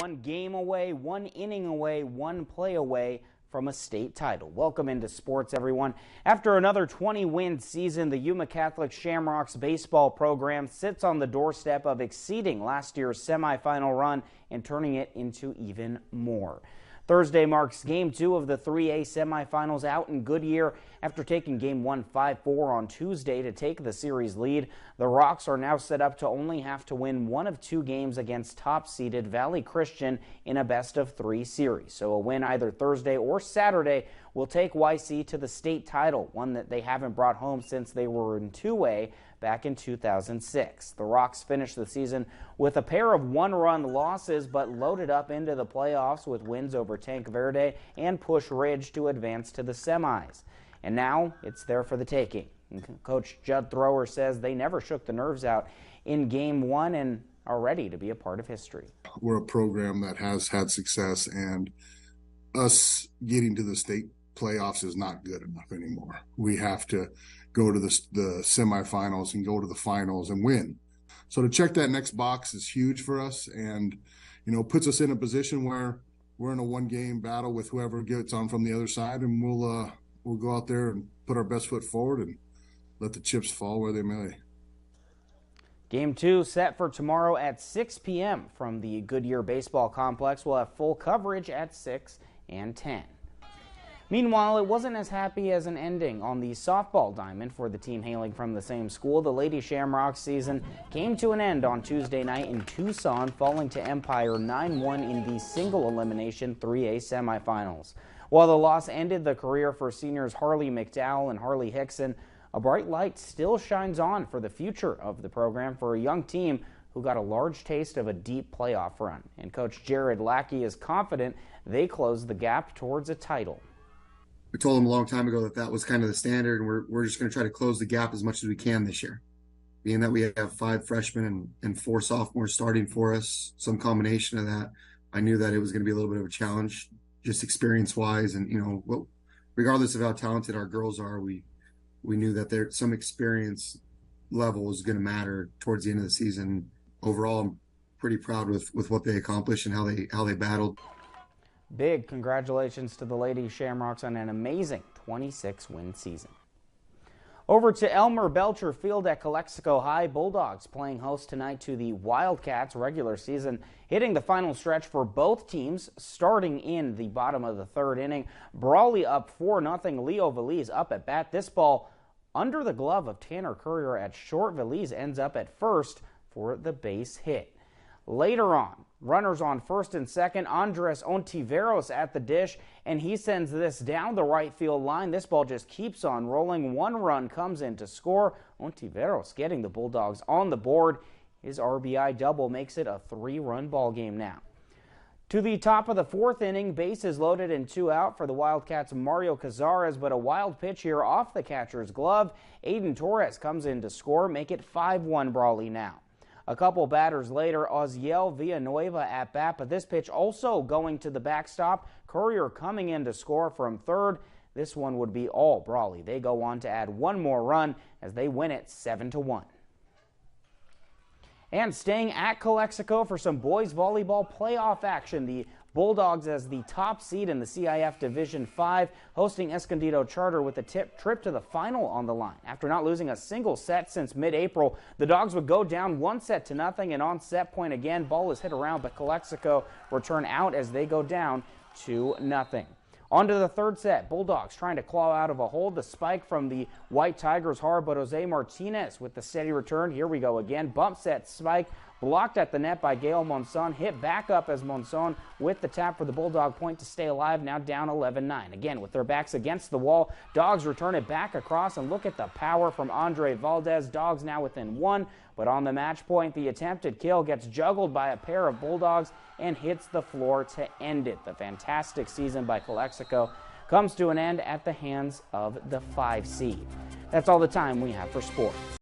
one game away, one inning away, one play away from a state title. Welcome into sports, everyone. After another 20-win season, the Yuma Catholic Shamrocks baseball program sits on the doorstep of exceeding last year's semifinal run and turning it into even more. Thursday marks Game 2 of the 3A semifinals out in Goodyear. After taking Game 1 5-4 on Tuesday to take the series lead, the Rocks are now set up to only have to win one of two games against top-seeded Valley Christian in a best-of-3 series. So a win either Thursday or Saturday will take YC to the state title, one that they haven't brought home since they were in 2A back in 2006. The Rocks finished the season with a pair of one-run losses, but loaded up into the playoffs with wins over Tank Verde and Push Ridge to advance to the semis. And now it's there for the taking. Coach Judd Thrower says they never shook the nerves out in Game 1 and are ready to be a part of history. We're a program that has had success, and us getting to the state playoffs is not good enough anymore. We have to go to the semifinals and go to the finals and win. So to check that next box is huge for us, and puts us in a position where we're in a one-game battle with whoever gets on from the other side, and we'll go out there and put our best foot forward and let the chips fall where they may. Game 2 set for tomorrow at 6 p.m. from the Goodyear Baseball Complex. We'll have full coverage at 6 and 10. Meanwhile, it wasn't as happy as an ending on the softball diamond for the team hailing from the same school. The Lady Shamrocks season came to an end on Tuesday night in Tucson, falling to Empire 9-1 in the single elimination 3A semifinals. While the loss ended the career for seniors Harley McDowell and Harley Hickson, a bright light still shines on for the future of the program for a young team who got a large taste of a deep playoff run. And Coach Jared Lackey is confident they closed the gap towards a title. We told them a long time ago that was kind of the standard, and we're just going to try to close the gap as much as we can this year. Being that we have 5 freshmen and 4 sophomores starting for us, some combination of that, I knew that it was going to be a little bit of a challenge, just experience-wise. And, regardless of how talented our girls are, we knew that some experience level was going to matter towards the end of the season. Overall, I'm pretty proud with what they accomplished and how they battled. Big congratulations to the Lady Shamrocks on an amazing 26-win season. Over to Elmer Belcher Field at Calexico High. Bulldogs playing host tonight to the Wildcats. Regular season hitting the final stretch for both teams, starting in the bottom of the 3rd inning. Brawley up 4-0. Leo Veliz up at bat. This ball under the glove of Tanner Courier at short. Veliz ends up at first for the base hit. Later on, runners on first and second. Andres Ontiveros at the dish, and he sends this down the right field line. This ball just keeps on rolling. 1 run comes in to score. Ontiveros getting the Bulldogs on the board. His RBI double makes it a 3-run ball game now. To the top of the 4th inning, bases loaded and 2 out for the Wildcats' Mario Cazares, but a wild pitch here off the catcher's glove. Aiden Torres comes in to score, make it 5-1 Brawley now. A couple batters later, Oziel Villanueva at bat, but this pitch also going to the backstop. Courier coming in to score from third. This one would be all Brawley. They go on to add 1 more run as they win it 7-1. And staying at Calexico for some boys volleyball playoff action. The Bulldogs as the top seed in the CIF Division 5, hosting Escondido Charter with a trip to the final on the line. After not losing a single set since mid-April, the Dogs would go down 1-0, and on set point again, ball is hit around, but Calexico return out as they go down 2-0. On to the 3rd set. Bulldogs trying to claw out of a hold. The spike from the White Tigers hard, but Jose Martinez with the steady return. Here we go again. Bump set spike. Blocked at the net by Gail Monson. Hit back up as Monson with the tap for the Bulldog point to stay alive. Now down 11-9. Again, with their backs against the wall, Dogs return it back across, and look at the power from Andre Valdez. Dogs now within 1, but on the match point, the attempted kill gets juggled by a pair of Bulldogs and hits the floor to end it. The fantastic season by Calexico comes to an end at the hands of the 5 seed. That's all the time we have for sports.